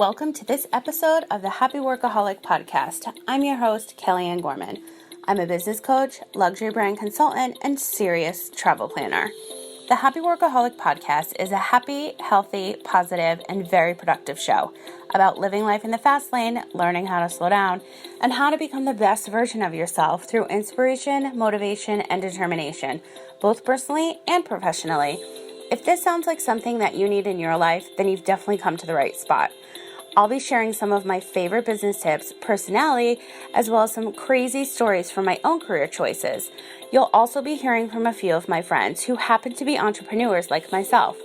Welcome to this episode of the Happy Workaholic Podcast. I'm your host, Kellyanne Gorman. I'm a business coach, luxury brand consultant, and serious travel planner. The Happy Workaholic Podcast is a happy, healthy, positive, and very productive show about living life in the fast lane, learning how to slow down, and how to become the best version of yourself through inspiration, motivation, and determination, both personally and professionally. If this sounds like something that you need in your life, then you've definitely come to the right spot. I'll be sharing some of my favorite business tips, personality, as well as some crazy stories from my own career choices. You'll also be hearing from a few of my friends who happen to be entrepreneurs like myself.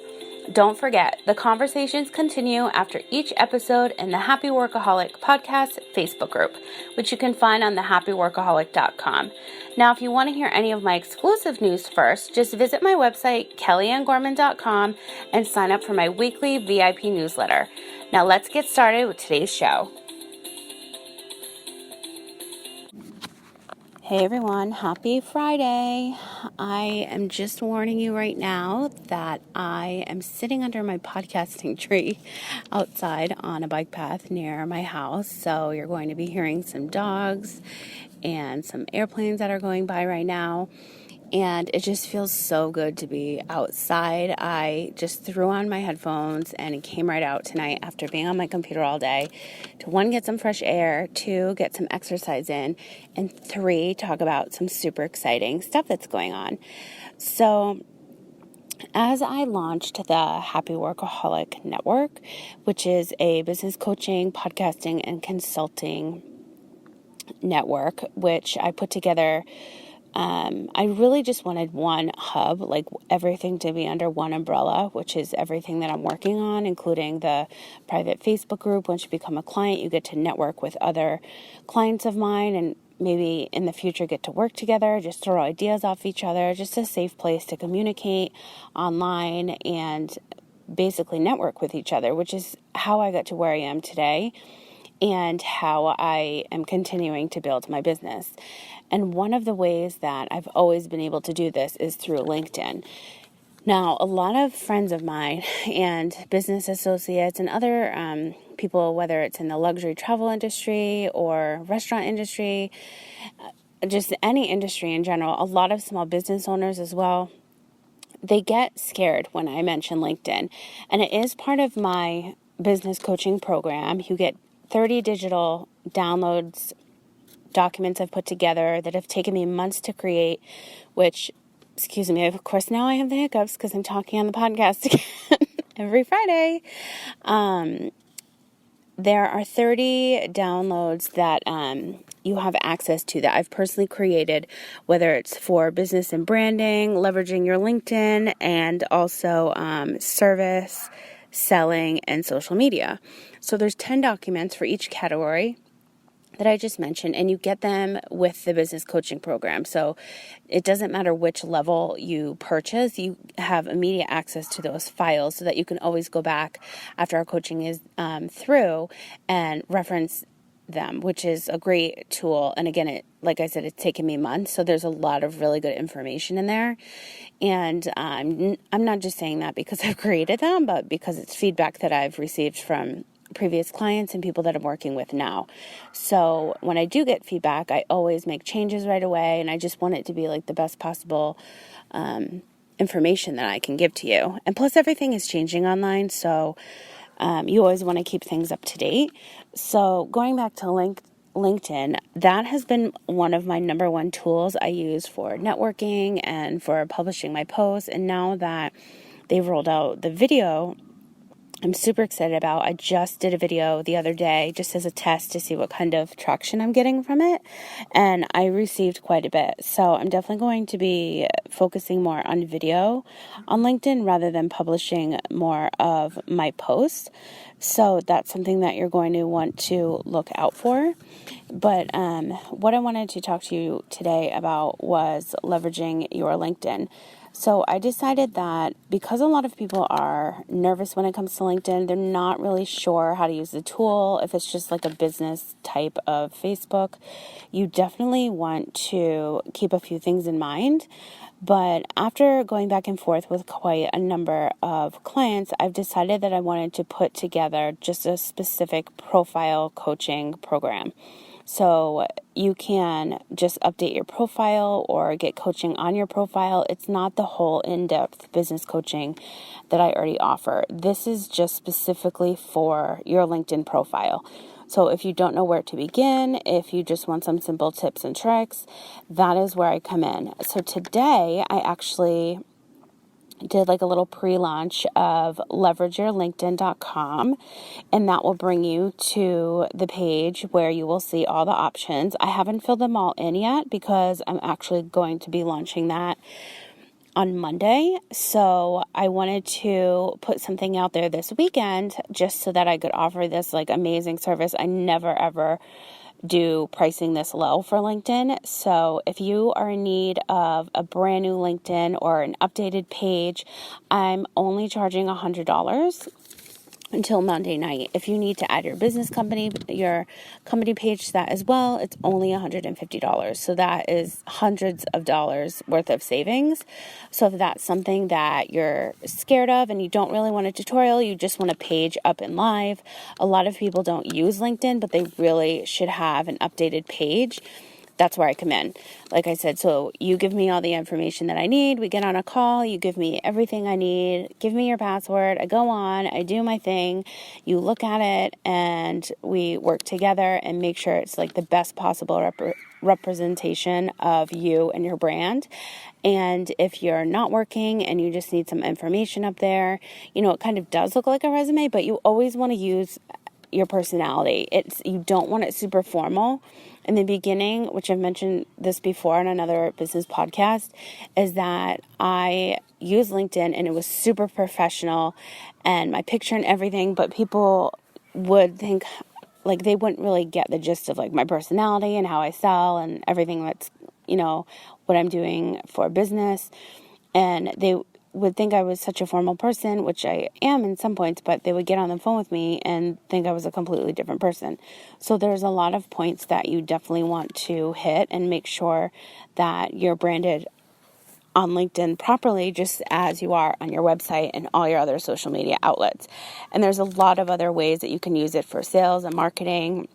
Don't forget, the conversations continue after each episode in the Happy Workaholic Podcast Facebook group, which you can find on thehappyworkaholic.com. Now, if you want to hear any of my exclusive news first, just visit my website, kellyanngorman.com, and sign up for my weekly VIP newsletter. Now, let's get started with today's show. Hey everyone, happy Friday. I am just warning you right now that I am sitting under my podcasting tree outside on a bike path near my house. So you're going to be hearing some dogs and some airplanes that are going by right now. And it just feels so good to be outside. I just threw on my headphones and came right out tonight after being on my computer all day to 1, get some fresh air, 2, get some exercise in, and 3, talk about some super exciting stuff that's going on. So as I launched the Happy Workaholic Network, which is a business coaching, podcasting, and consulting network, which I put together, I really just wanted one hub, like everything to be under one umbrella, which is everything that I'm working on, including the private Facebook group. Once you become a client, you get to network with other clients of mine and maybe in the future get to work together, just throw ideas off each other, just a safe place to communicate online and basically network with each other, which is how I got to where I am today and how I am continuing to build my business. And one of the ways that I've always been able to do this is through LinkedIn. Now, a lot of friends of mine and business associates and other people, whether it's in the luxury travel industry or restaurant industry, just any industry in general, a lot of small business owners as well, they get scared when I mention LinkedIn. And it is part of my business coaching program. You get 30 digital downloads, documents I've put together that have taken me months to create, which, excuse me, of course now I have the hiccups because I'm talking on the podcast again every Friday. There are 30 downloads that you have access to that I've personally created, whether it's for business and branding, leveraging your LinkedIn, and also service, selling, and social media. So there's 10 documents for each category that I just mentioned, and you get them with the business coaching program. So it doesn't matter which level you purchase, you have immediate access to those files so that you can always go back after our coaching is through and reference them, which is a great tool. And again, like I said, it's taken me months, so there's a lot of really good information in there. And I'm not just saying that because I've created them, but because it's feedback that I've received from previous clients and people that I'm working with now. So when I do get feedback, I always make changes right away, and I just want it to be like the best possible information that I can give to you. And plus, everything is changing online, so you always want to keep things up to date. So going back to LinkedIn, that has been one of my number one tools I use for networking and for publishing my posts. And now that they've rolled out the video, I'm super excited about. I just did a video the other day just as a test to see what kind of traction I'm getting from it, and I received quite a bit. So I'm definitely going to be focusing more on video on LinkedIn rather than publishing more of my posts. So that's something that you're going to want to look out for. But what I wanted to talk to you today about was leveraging your LinkedIn. So I decided that because a lot of people are nervous when it comes to LinkedIn, they're not really sure how to use the tool. If it's just like a business type of Facebook, you definitely want to keep a few things in mind. But after going back and forth with quite a number of clients, I've decided that I wanted to put together just a specific profile coaching program. So you can just update your profile or get coaching on your profile. It's not the whole in-depth business coaching that I already offer. This is just specifically for your LinkedIn profile. So if you don't know where to begin, if you just want some simple tips and tricks, that is where I come in. So today I actually did like a little pre-launch of leverageyourlinkedin.com, and that will bring you to the page where you will see all the options. I haven't filled them all in yet because I'm actually going to be launching that on Monday. So I wanted to put something out there this weekend just so that I could offer this like amazing service. I never ever do pricing this low for LinkedIn. So if you are in need of a brand new LinkedIn or an updated page, I'm only charging $100 until Monday night. If you need to add your company page to that as well, it's only $150. So that is hundreds of dollars worth of savings. So if that's something that you're scared of and you don't really want a tutorial, you just want a page up and live. A lot of people don't use LinkedIn, but they really should have an updated page. That's where I come in. Like I said, so you give me all the information that I need. We get on a call. You give me everything I need. Give me your password. I go on. I do my thing. You look at it, and we work together and make sure it's like the best possible representation of you and your brand. And if you're not working and you just need some information up there, it kind of does look like a resume, but you always want to use your personality. You don't want it super formal. In the beginning, which I've mentioned this before on another business podcast, is that I used LinkedIn and it was super professional and my picture and everything, but people would think like they wouldn't really get the gist of like my personality and how I sell and everything that's, what I'm doing for business. And they would think I was such a formal person, which I am in some points, but they would get on the phone with me and think I was a completely different person. So there's a lot of points that you definitely want to hit and make sure that you're branded on LinkedIn properly, just as you are on your website and all your other social media outlets. And there's a lot of other ways that you can use it for sales and marketing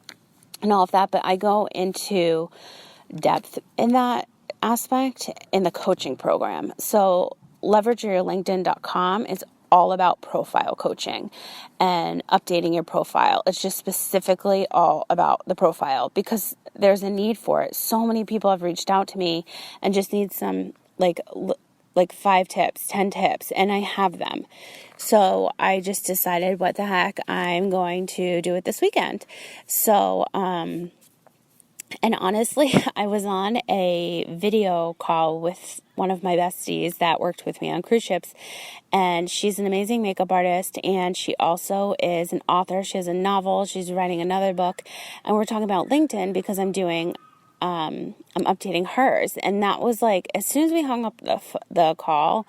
and all of that, but I go into depth in that aspect in the coaching program. So leverageyourlinkedin.com is all about profile coaching and updating your profile. It's just specifically all about the profile because there's a need for it. So many people have reached out to me and just need some like 5 tips, 10 tips, and I have them. So I just decided, what the heck, I'm going to do it this weekend. So, and honestly, I was on a video call with one of my besties that worked with me on cruise ships, and she's an amazing makeup artist, and she also is an author. She has a novel. She's writing another book, and we're talking about LinkedIn because I'm updating hers. And that was like, as soon as we hung up the call,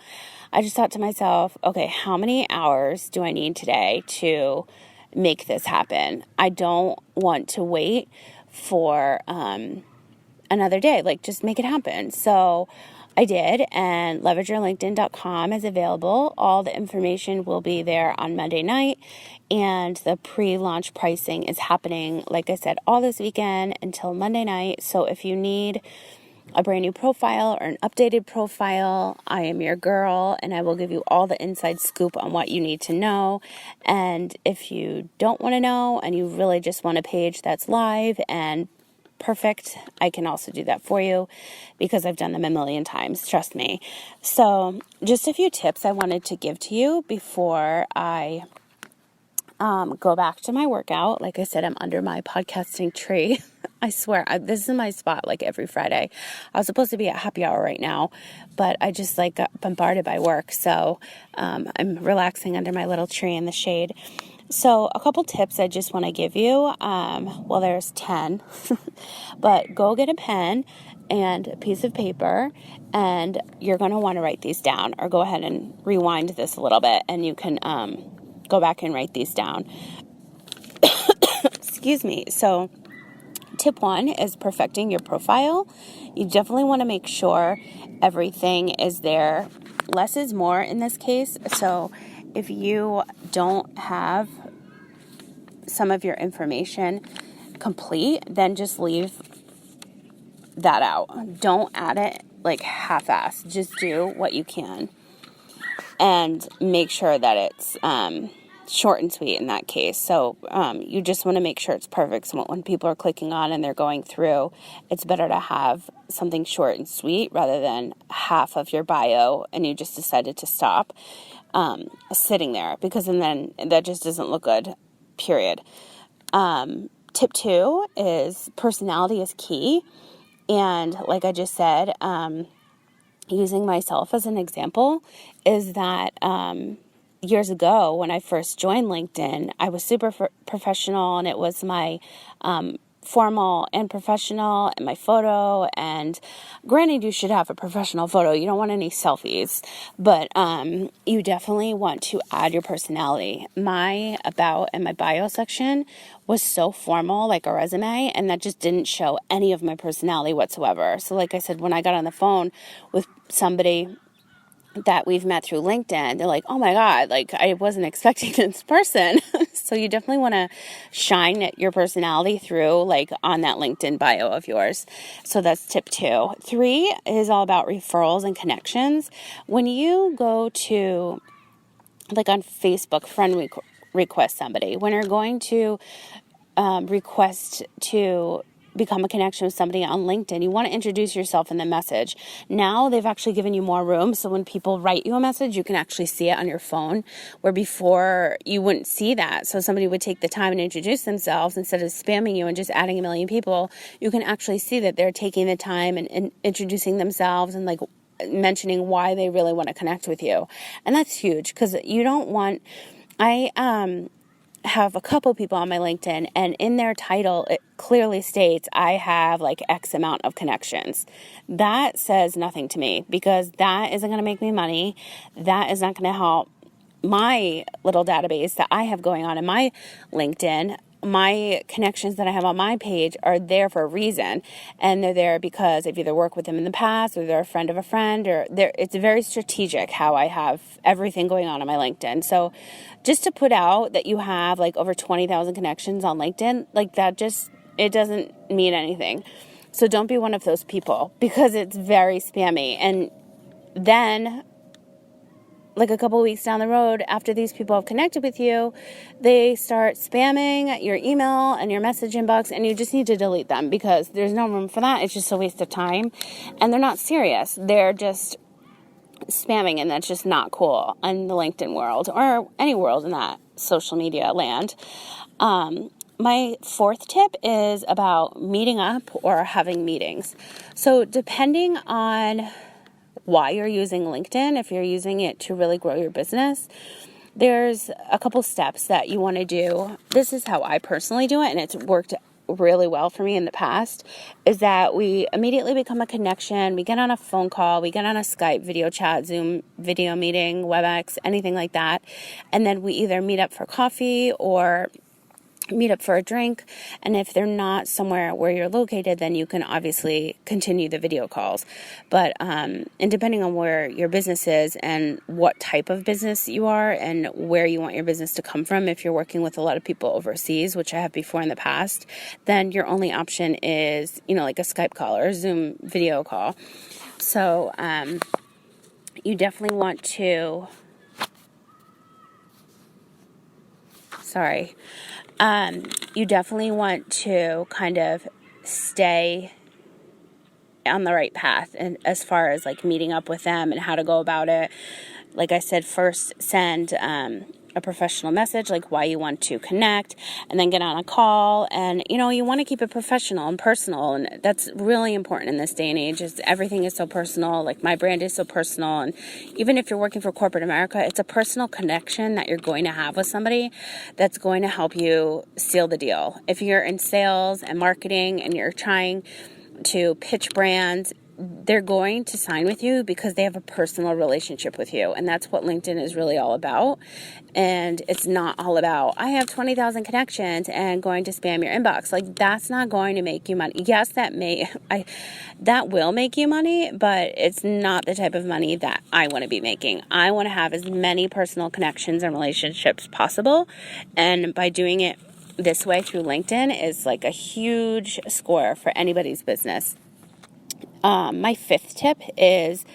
I just thought to myself, okay, how many hours do I need today to make this happen? I don't want to wait for another day. Like, just make it happen. So I did, and leverageyourlinkedin.com is available. All the information will be there on Monday night, and the pre-launch pricing is happening, like I said, all this weekend until Monday night. So if you need a brand new profile or an updated profile, I am your girl, and I will give you all the inside scoop on what you need to know. And if you don't want to know and you really just want a page that's live and perfect, I can also do that for you because I've done them a million times, trust me. So just a few tips I wanted to give to you before I go back to my workout. Like I said, I'm under my podcasting tree. I swear, this is my spot like every Friday. I was supposed to be at happy hour right now, but I just got bombarded by work. So I'm relaxing under my little tree in the shade. So a couple tips I just want to give you. Well, there's 10, but go get a pen and a piece of paper, and you're going to want to write these down, or go ahead and rewind this a little bit and you can go back and write these down. Excuse me. So tip 1 is perfecting your profile. You definitely want to make sure everything is there. Less is more in this case. So if you don't have some of your information complete, then just leave that out. Don't add it like half-assed. Just do what you can. And make sure that it's short and sweet in that case. So you just want to make sure it's perfect. So when people are clicking on and they're going through, it's better to have something short and sweet rather than half of your bio and you just decided to stop sitting there, because then that just doesn't look good, period. Tip 2 is personality is key. And like I just said, using myself as an example is that years ago when I first joined LinkedIn, I was super professional, and it was my formal and professional and my photo. And granted, you should have a professional photo. You don't want any selfies, but you definitely want to add your personality. My about and my bio section was so formal, like a resume, and that just didn't show any of my personality whatsoever. So like I said, when I got on the phone with somebody that we've met through LinkedIn, they're like, oh my God, like I wasn't expecting this person. So you definitely want to shine your personality through, like on that LinkedIn bio of yours. So that's tip 2. 3 is all about referrals and connections. When you go to, like on Facebook, friend request somebody, when you're going to request to become a connection with somebody on LinkedIn, you want to introduce yourself in the message. Now they've actually given you more room. So when people write you a message, you can actually see it on your phone, where before you wouldn't see that. So somebody would take the time and introduce themselves instead of spamming you and just adding a million people. You can actually see that they're taking the time and introducing themselves and like mentioning why they really want to connect with you. And that's huge, because you don't want, I have a couple people on my LinkedIn, and in their title, it clearly states I have like X amount of connections. That says nothing to me, because that isn't going to make me money. That is not going to help my little database that I have going on in my LinkedIn. My connections that I have on my page are there for a reason, and they're there because I've either worked with them in the past, or they're a friend of a friend, or it's very strategic how I have everything going on my LinkedIn. So just to put out that you have like over 20,000 connections on LinkedIn, like that it doesn't mean anything. So don't be one of those people, because it's very spammy. And then like a couple weeks down the road, after these people have connected with you, they start spamming your email and your message inbox, and you just need to delete them, because there's no room for that. It's just a waste of time, and they're not serious. They're just spamming, and that's just not cool in the LinkedIn world, or any world in that social media land. My 4th tip is about meeting up or having meetings. So depending on why you're using LinkedIn, if you're using it to really grow your business, there's a couple steps that you want to do. This is how I personally do it, and it's worked really well for me in the past, is that we immediately become a connection. We get on a phone call, we get on a Skype video chat, Zoom video meeting, WebEx, anything like that. And then we either meet up for coffee or meet up for a drink. And if they're not somewhere where you're located, then you can obviously continue the video calls. But and depending on where your business is and what type of business you are and where you want your business to come from, if you're working with a lot of people overseas, which I have before in the past, then your only option is, like a Skype call or a Zoom video call. So you definitely want to you definitely want to kind of stay on the right path, and as far as like meeting up with them and how to go about it. Like I said, first send a professional message, like why you want to connect, and then get on a call. And you want to keep it professional and personal, and that's really important in this day and age. Is everything is so personal. Like my brand is so personal, and even if you're working for corporate America, it's a personal connection that you're going to have with somebody that's going to help you seal the deal. If you're in sales and marketing and you're trying to pitch brands, they're going to sign with you because they have a personal relationship with you. And that's what LinkedIn is really all about. And it's not all about, I have 20,000 connections and going to spam your inbox. Like, that's not going to make you money. Yes, that will make you money, but it's not the type of money that I want to be making. I want to have as many personal connections and relationships possible. And by doing it this way through LinkedIn is like a huge score for anybody's business. My fifth tip is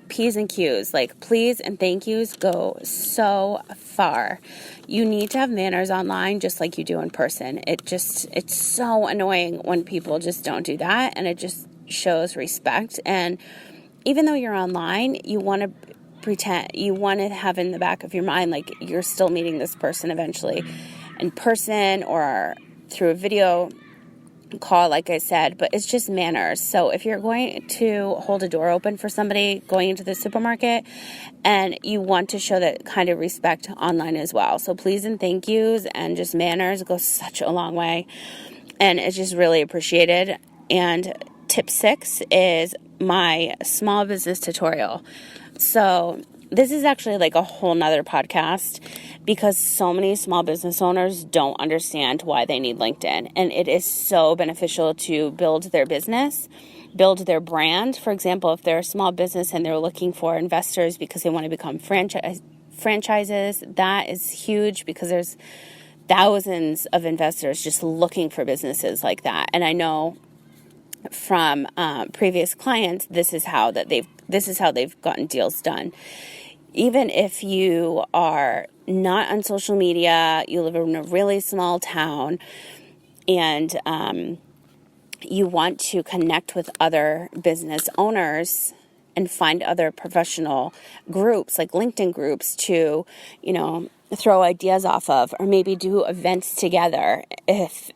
P's and Q's. Like, please and thank yous go so far. You need to have manners online just like you do in person. It's so annoying when people just don't do that, and it just shows respect. And even though you're online, you want to have in the back of your mind, like, you're still meeting this person eventually in person or through a video call, like I said, but it's just manners. So if you're going to hold a door open for somebody going into the supermarket, and you want to show that kind of respect online as well. So please and thank yous and just manners go such a long way, and it's just really appreciated. And tip 6 is my small business tutorial. So this is actually like a whole nother podcast, because so many small business owners don't understand why they need LinkedIn. And it is so beneficial to build their business, build their brand. For example, if they're a small business and they're looking for investors because they want to become franchises, that is huge, because there's thousands of investors just looking for businesses like that. And I know from previous clients, this is how they've gotten deals done. Even if you are not on social media, you live in a really small town, and you want to connect with other business owners and find other professional groups, like LinkedIn groups, to, throw ideas off of, or maybe do events together. If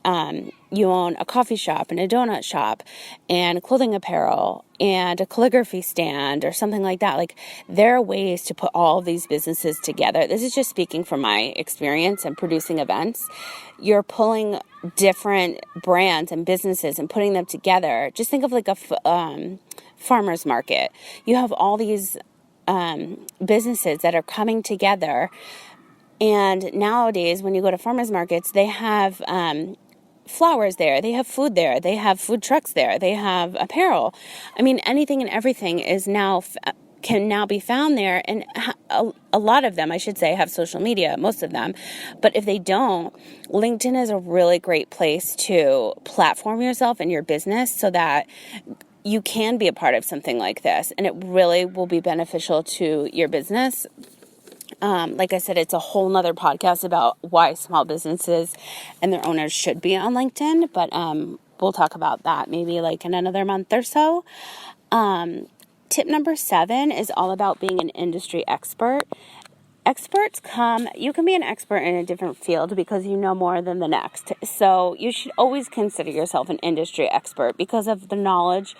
you own a coffee shop and a donut shop and clothing apparel and a calligraphy stand or something like that, like, there are ways to put all of these businesses together. This is just speaking from my experience in producing events. You're pulling different brands and businesses and putting them together. Just think of like a farmer's market. You have all these businesses that are coming together. And nowadays, when you go to farmers markets, they have flowers there, they have food there, they have food trucks there, they have apparel. I mean, anything and everything is now can now be found there. And a lot of them, I should say, have social media, most of them. But if they don't, LinkedIn is a really great place to platform yourself and your business so that you can be a part of something like this. And it really will be beneficial to your business. Like I said, it's a whole nother podcast about why small businesses and their owners should be on LinkedIn, but we'll talk about that maybe like in another month or so. Tip number 7 is all about being an industry expert. You can be an expert in a different field because you know more than the next. So you should always consider yourself an industry expert because of the knowledge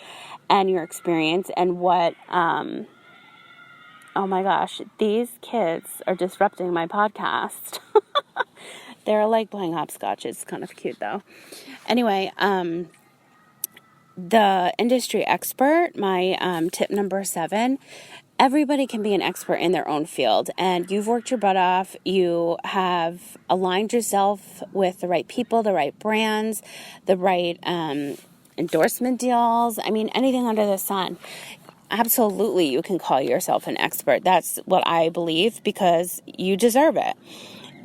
and your experience and what, oh my gosh, these kids are disrupting my podcast. They're like playing hopscotch. It's kind of cute though. Anyway, the industry expert, my tip number 7, everybody can be an expert in their own field, and you've worked your butt off. You have aligned yourself with the right people, the right brands, the right endorsement deals. I mean, anything under the sun. Absolutely, you can call yourself an expert. That's what I believe, because you deserve it.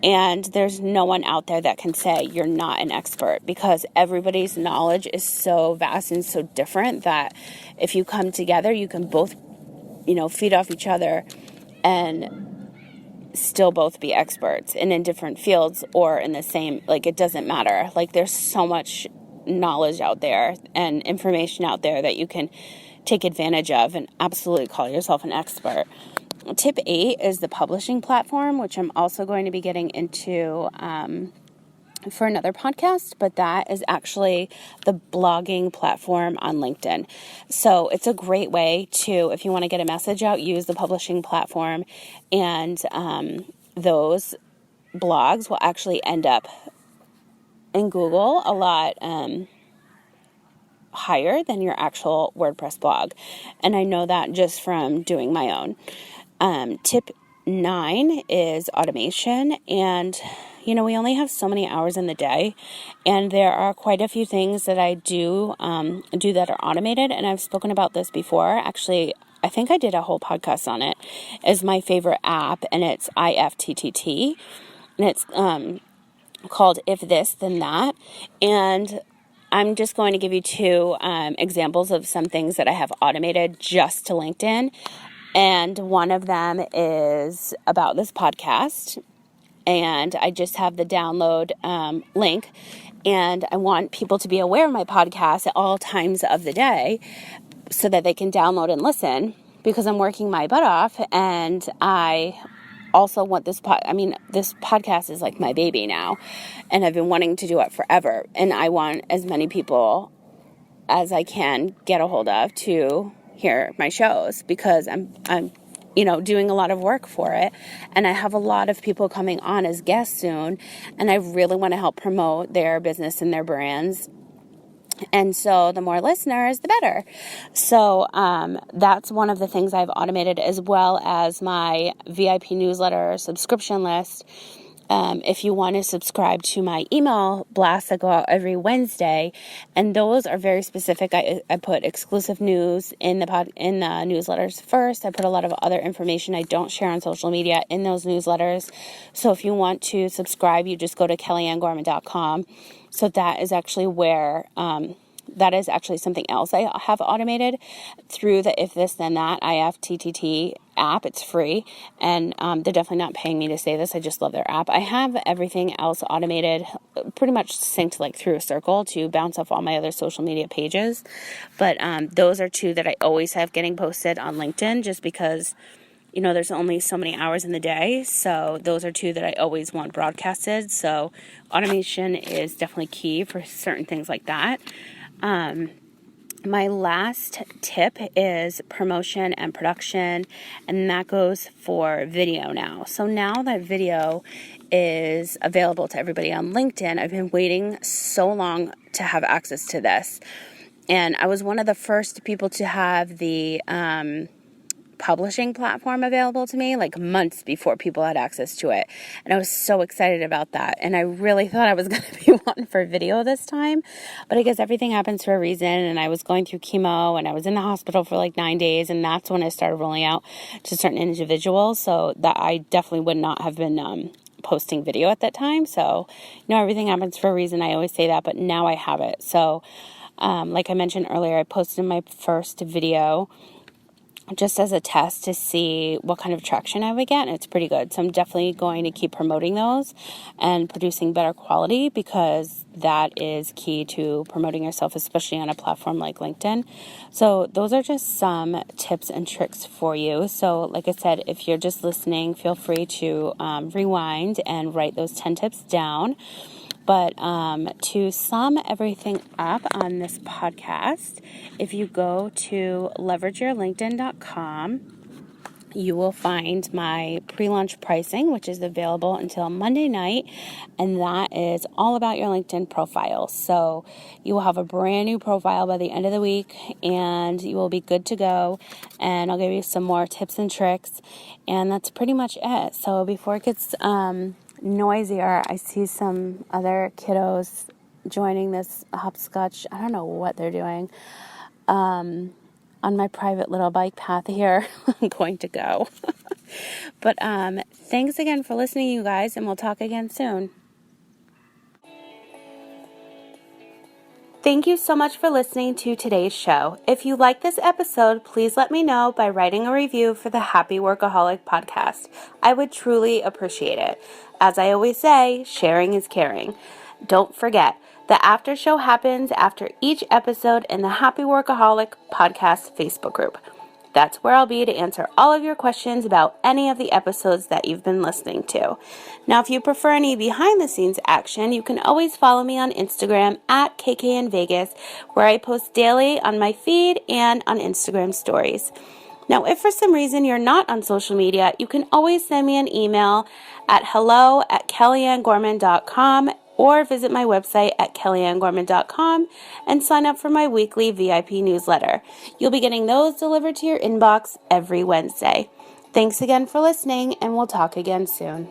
And there's no one out there that can say you're not an expert, because everybody's knowledge is so vast and so different that if you come together, you can both, feed off each other and still both be experts, and in different fields or in the same, like, it doesn't matter. Like, there's so much knowledge out there and information out there that you can take advantage of and absolutely call yourself an expert. Tip 8 is the publishing platform, which I'm also going to be getting into for another podcast, but that is actually the blogging platform on LinkedIn. So it's a great way to, if you want to get a message out, use the publishing platform, and those blogs will actually end up in Google a lot higher than your actual WordPress blog. And I know that just from doing my own. Tip 9 is automation. And, we only have so many hours in the day. And there are quite a few things that I do that are automated. And I've spoken about this before. Actually, I think I did a whole podcast on it. It's my favorite app, and it's IFTTT. And it's called If This, Then That. And I'm just going to give you 2 examples of some things that I have automated just to LinkedIn. And one of them is about this podcast. And I just have the download link. And I want people to be aware of my podcast at all times of the day so that they can download and listen, because I'm working my butt off. And I also want this podcast is like my baby now, and I've been wanting to do it forever. And I want as many people as I can get a hold of to hear my shows, because I'm doing a lot of work for it. And I have a lot of people coming on as guests soon, and I really want to help promote their business and their brands. And so the more listeners, the better. So that's one of the things I've automated, as well as my VIP newsletter subscription list. If you want to subscribe to my email blasts that go out every Wednesday, and those are very specific. I put exclusive news in the newsletters first. I put a lot of other information I don't share on social media in those newsletters. So if you want to subscribe, you just go to kellyanngorman.com. So that is actually where, that is actually something else I have automated through the If This Then That IFTTT app. It's free, and they're definitely not paying me to say this. I just love their app. I have everything else automated, pretty much synced like through a circle to bounce off all my other social media pages. But those are 2 that I always have getting posted on LinkedIn, just because there's only so many hours in the day. So those are 2 that I always want broadcasted. So automation is definitely key for certain things like that. My last tip is promotion and production, and that goes for video now. So now that video is available to everybody on LinkedIn, I've been waiting so long to have access to this. And I was one of the first people to have the publishing platform available to me, like months before people had access to it. And I was so excited about that. And I really thought I was going to be one for video this time. But I guess everything happens for a reason. And I was going through chemo, and I was in the hospital for like 9 days. And that's when I started rolling out to certain individuals. So that I definitely would not have been posting video at that time. So, everything happens for a reason. I always say that, but now I have it. So, like I mentioned earlier, I posted my first video just as a test to see what kind of traction I would get, and it's pretty good. So I'm definitely going to keep promoting those and producing better quality, because that is key to promoting yourself, especially on a platform like LinkedIn. So those are just some tips and tricks for you. So like I said, if you're just listening, feel free to rewind and write those 10 tips down. But to sum everything up on this podcast, if you go to leverageyourlinkedin.com, you will find my pre-launch pricing, which is available until Monday night, and that is all about your LinkedIn profile. So you will have a brand new profile by the end of the week, and you will be good to go, and I'll give you some more tips and tricks, and that's pretty much it. So before it gets noisier, I see some other kiddos joining this hopscotch. I don't know what they're doing. On my private little bike path here, I'm going to go. But thanks again for listening, you guys, and we'll talk again soon. Thank you so much for listening to today's show. If you like this episode, please let me know by writing a review for the Happy Workaholic podcast. I would truly appreciate it. As I always say, sharing is caring. Don't forget, the after show happens after each episode in the Happy Workaholic podcast Facebook group. That's where I'll be to answer all of your questions about any of the episodes that you've been listening to. Now, if you prefer any behind-the-scenes action, you can always follow me on Instagram at KKNVegas, where I post daily on my feed and on Instagram stories. Now, if for some reason you're not on social media, you can always send me an email at hello@kellyanngorman.com, or visit my website at kellyannegorman.com and sign up for my weekly VIP newsletter. You'll be getting those delivered to your inbox every Wednesday. Thanks again for listening, and we'll talk again soon.